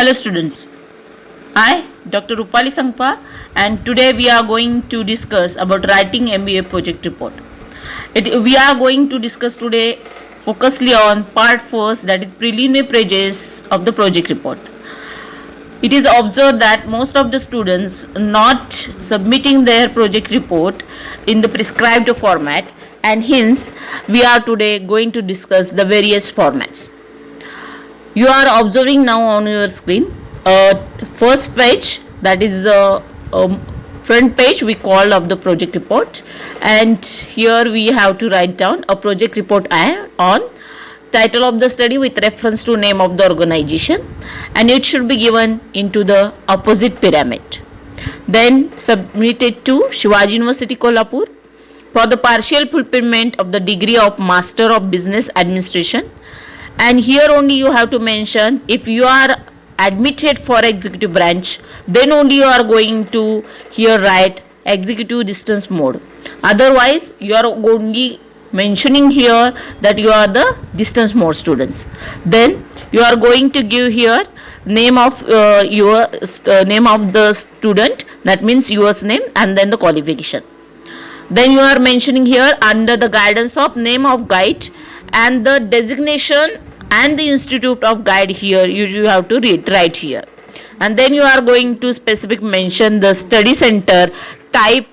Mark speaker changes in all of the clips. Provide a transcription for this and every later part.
Speaker 1: Hello students, I Dr. Rupali Sangpa and today we are going to discuss about writing MBA project report. We are going to discuss today focusly on part first, that is preliminary pages of the project report. It is observed that most of the students not submitting their project report in the prescribed format, and hence we are today going to discuss the various formats. You are observing now on your screen first page, that is front page we call of the project report, and here we have to write down a project report on title of the study with reference to name of the organization, and it should be given into the opposite pyramid. Then submit it to Shivaji University Kolhapur for the partial fulfillment of the degree of Master of Business Administration. And here only you have to mention if you are admitted for executive branch, then only you are going to here write executive distance mode. Otherwise you are only mentioning here that you are the distance mode students. Then you are going to give here name of your name of the student, that means yours name and then the qualification. Then you are mentioning here under the guidance of name of guide and the designation and the institute of guide, here you have to write here. And then you are going to specific mention the study center type.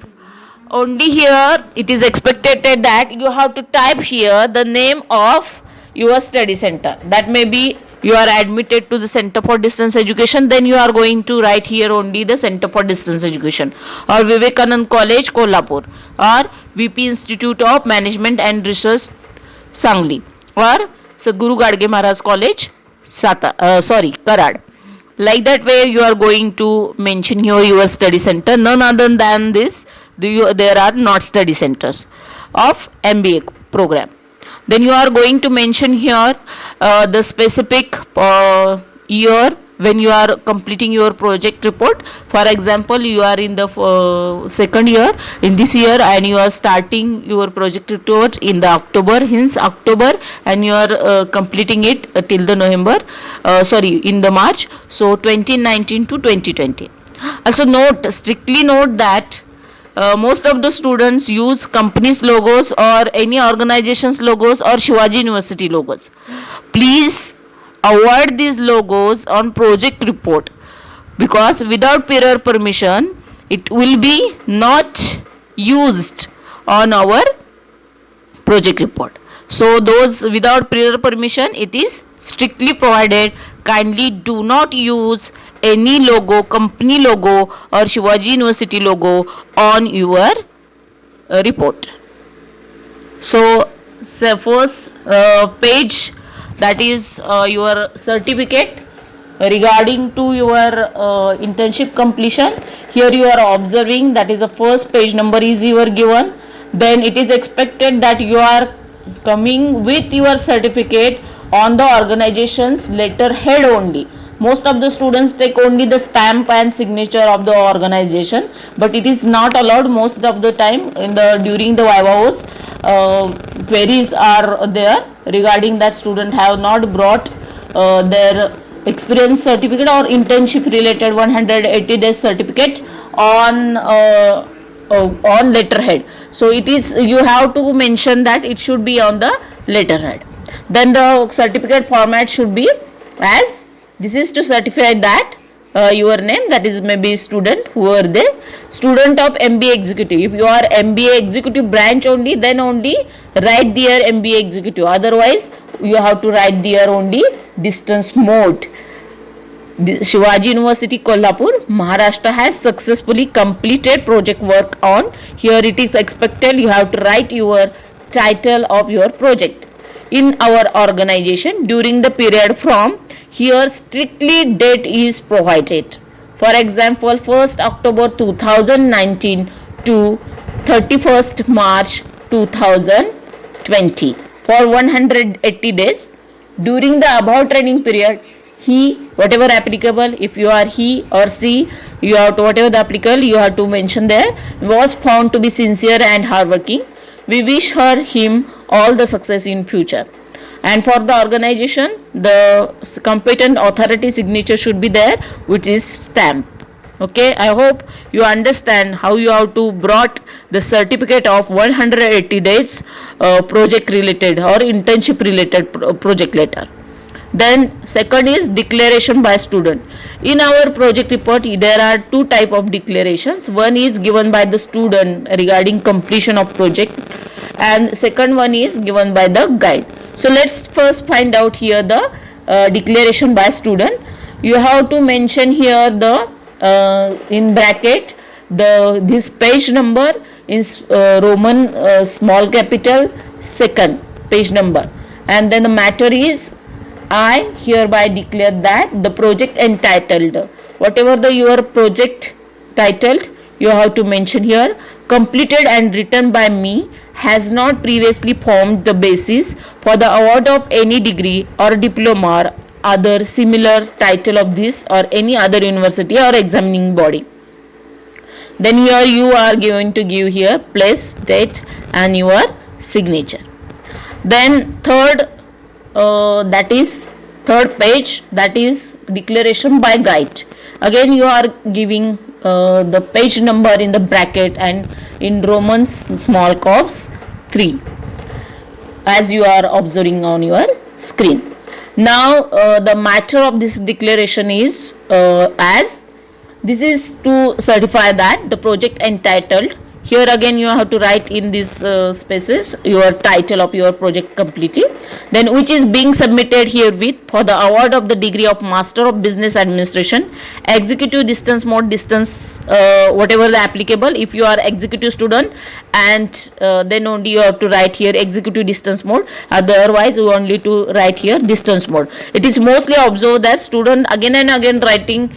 Speaker 1: Only here it is expected that you have to type here the name of your study center. That may be you are admitted to the Center for Distance Education, then you are going to write here only the Center for Distance Education, or Vivekanand College Kolhapur, or VP Institute of Management and Research Sangli, or Sadhguru Gadge Maharaj College Karad. Like that way you are going to mention here your study center. None other than this there are not study centers of MBA program. Then you are going to mention here the specific year when you are completing your project report. For example, you are in the second year in this year and you are starting your project report in the October, hence October, and you are completing it till the in the March, so 2019 to 2020. Also strictly note that most of the students use companies logos or any organizations logos or Shivaji University logos. Please avoid these logos on project report, because without prior permission it will be not used on our project report. So those without prior permission, it is strictly provided. Kindly do not use any logo, company logo or Shivaji University logo on your report. So first page, that is your certificate regarding to your internship completion. Here you are observing that is the first page number is your given. Then it is expected that you are coming with your certificate on the organization's letterhead only. Most of the students take only the stamp and signature of the organization, but it is not allowed most of the time. During the Vivos, queries are there regarding that student have not brought their experience certificate or internship related 180 days certificate on letterhead. So it is, you have to mention that it should be on the letterhead. Then the certificate format should be as this is to certify that your name, that is maybe student, who are they, student of MBA executive. If you are MBA executive branch only, then only write their MBA executive. Otherwise you have to write their only distance mode. Shivaji University Kolhapur, Maharashtra has successfully completed project work on. Here it is expected you have to write your title of your project in our organization during the period from. Here strictly date is provided. For example, 1st October 2019 to 31st March 2020 for 180 days. During the above training period, he, whatever applicable, if you are he or she, you have to, whatever the applicable you have to mention there, was found to be sincere and hardworking. We wish him all the success in future. And for the organization, the competent authority signature should be there, which is stamp. Okay, I hope you understand how you have to brought the certificate of 180 days project related or internship related project letter. Then second is declaration by student. In our project report there are two type of declarations. One is given by the student regarding completion of project, and second one is given by the guide. So let's first find out here the declaration by student. You have to mention here the in bracket this page number in Roman small capital, second page number, and then the matter is I hereby declare that the project entitled, whatever the your project titled, you have to mention here, completed and written by me, has not previously formed the basis for the award of any degree or diploma or other similar title of this or any other university or examining body. Then here you are going to give here place, date and your signature. Then third page, that is declaration by guide. Again you are giving the page number in the bracket and in Roman small caps 3, as you are observing on your screen. Now the matter of this declaration is as this is to certify that the project entitled, here again you have to write in these spaces your title of your project completely, then which is being submitted herewith for the award of the degree of Master of Business Administration, executive distance mode, distance whatever the applicable, if you are executive student, and then only you have to write here executive distance mode, otherwise you only to write here distance mode. It is mostly observed that student again and again writing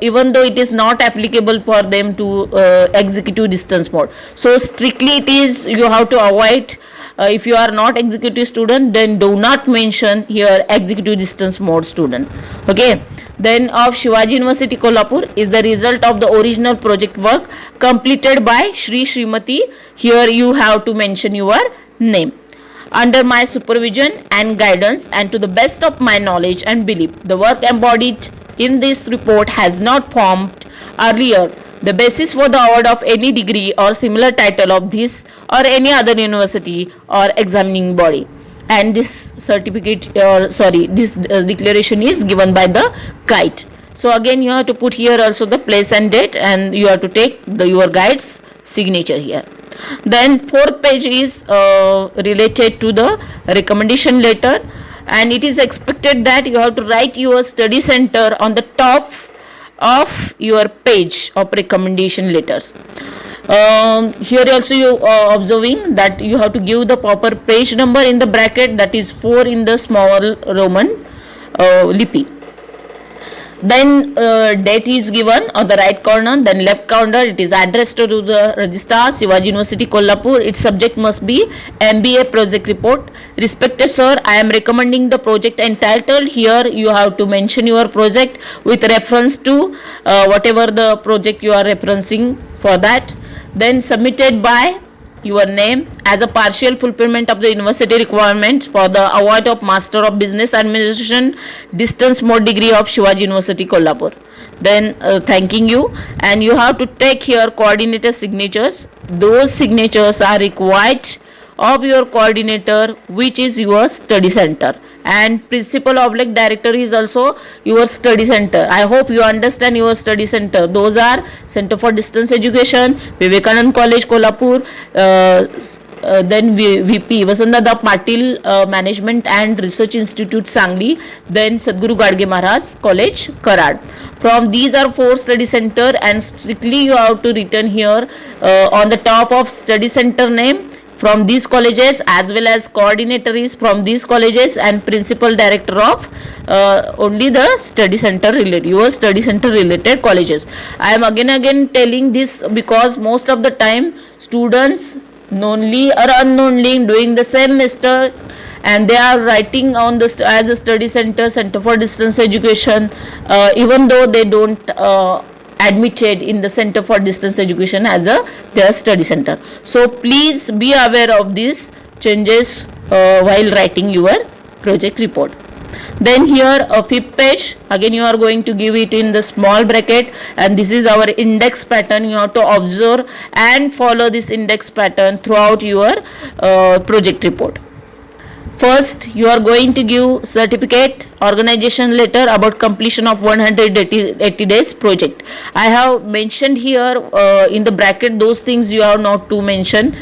Speaker 1: even though it is not applicable for them to executive distance mode. So strictly it is you have to avoid, if you are not executive student, then do not mention here executive distance mode student. Okay, then of Shivaji University Kolhapur is the result of the original project work completed by Shri Srimati, here you have to mention your name. Under my supervision and guidance and to the best of my knowledge and belief, the work embodied in this report has not formed earlier the basis for the award of any degree or similar title of this or any other university or examining body, and this certificate this declaration is given by the guide. So again you have to put here also the place and date, and you have to take your guide's signature here. Then fourth page is related to the recommendation letter, and it is expected that you have to write your study center on the top of your page of recommendation letters. Here also you are observing that you have to give the proper page number in the bracket, that is 4 in the small Roman lipi. Then date is given on the right corner, then left corner it is addressed to the registrar Shivaji University Kolhapur. Its subject must be MBA project report. Respected sir, I am recommending the project entitled. Here you have to mention your project with reference to whatever the project you are referencing for that. Then submitted by your name as a partial fulfillment of the university requirements for the award of Master of Business Administration distance mode degree of Shivaji University Kolhapur. Then thanking you, and you have to take here coordinator signatures. Those signatures are required of your coordinator, which is your study center, and principal / director is also your study center. I hope you understand your study center. Those are Center for Distance Education, Vivekanand College Kolhapur, then VP Vasantdada Patil Management and Research Institute Sangli, then Sadguru Gadge Maharaj College Karad. From these are 4 study center, and strictly you have to written here on the top of study center name from these colleges, as well as coordinator is from these colleges, and principal director of only the study center related, your study center related colleges. I am again telling this because most of the time students knowingly or unknowingly doing the same semester, and they are writing on the as a study center, Center for Distance Education, even though they don't admitted in the Center for Distance Education as their study center. So please be aware of these changes while writing your project report. Then here a fifth page, again you are going to give it in the small bracket, and this is our index pattern. You have to observe and follow this index pattern throughout your project report. First, you are going to give certificate organization letter about completion of 180 days project. I have mentioned here in the bracket those things you have not to mention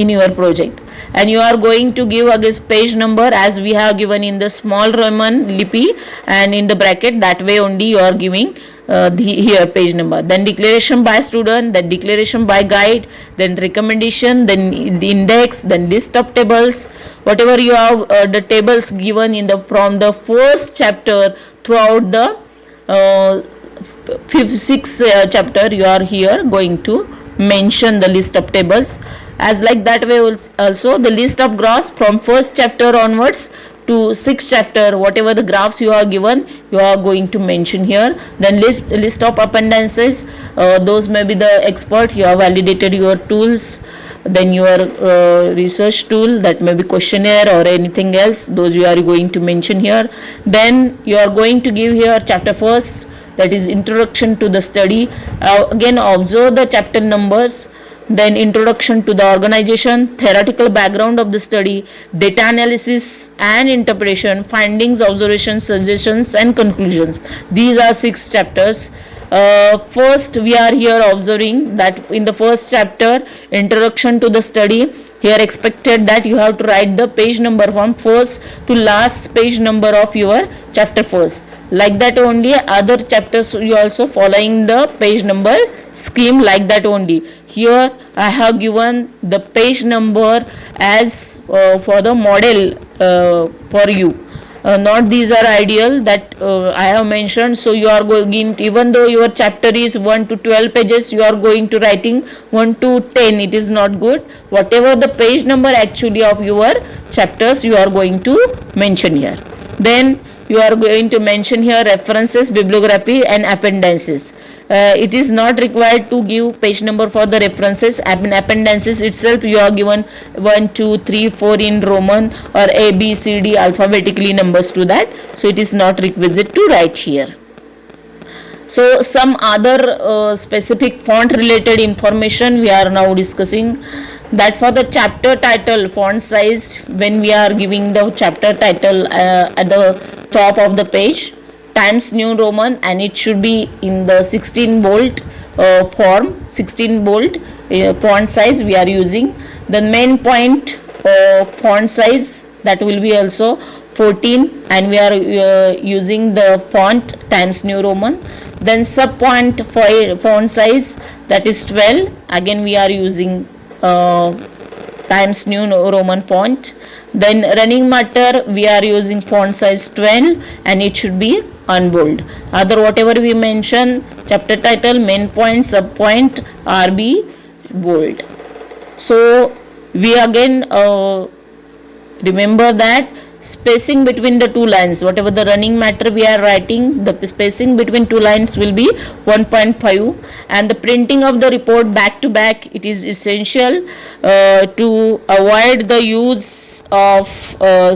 Speaker 1: in your project. And you are going to give against page number as we have given in the small Roman lipi, and in the bracket that way only you are giving here page number. Then declaration by student, then declaration by guide, then recommendation, then the index, then list of tables, whatever you have the tables given in the from the first chapter throughout the fifth, sixth chapter, you are here going to mention the list of tables. As like that way also the list of graphs from first chapter onwards to sixth chapter, whatever the graphs you are given, you are going to mention here. Then list of appendices, those may be the expert, you have validated your tools, then your research tool, that may be questionnaire or anything else, those you are going to mention here. Then you are going to give here chapter first, that is introduction to the study. Again observe the chapter numbers. Then introduction to the organization, theoretical background of the study, data analysis and interpretation, findings, observations, suggestions and conclusions. These are 6 chapters. First we are here observing that in the first chapter, introduction to the study, here expected that you have to write the page number from first to last page number of your chapter first. Like that only other chapters you also following the page number scheme, like that only. Here I have given the page number as for the model for you. Not these are ideal that I have mentioned. So you are going, even though your chapter is 1 to 12 pages, you are going to writing 1 to 10. It is not good. Whatever the page number actually of your chapters, you are going to mention here. Then you are going to mention here references, bibliography and appendices. It is not required to give page number for the references. Appendices itself you are given 1, 2, 3, 4 in Roman or A, B, C, D alphabetically numbers to that. So it is not requisite to write here. So some other specific font related information we are now discussing. That for the chapter title font size, when we are giving the chapter title at the top of the page, Times New Roman, and it should be in the 16 bold form, 16 bold font size we are using. The main point font size, that will be also 14, and we are using the font Times New Roman. Then sub point font size, that is 12, again we are using Times New Roman font. Then running matter we are using font size 12, and it should be unbold. Other whatever we mention, chapter title, main point, sub point, RB bold. So we again remember that spacing between the two lines, whatever the running matter we are writing, the spacing between two lines will be 1.5, and the printing of the report back to back, it is essential to avoid the use of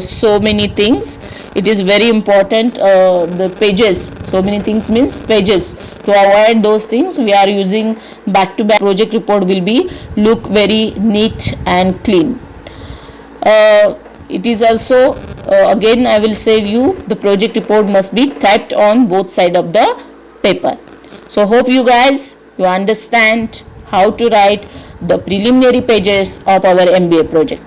Speaker 1: so many things. It is very important, the pages, so many things means pages. To avoid those things, we are using back to back. Project report will be look very neat and clean. It is also again I will say you, the project report must be typed on both sides of the paper. So hope you guys you understand how to write the preliminary pages of our MBA project.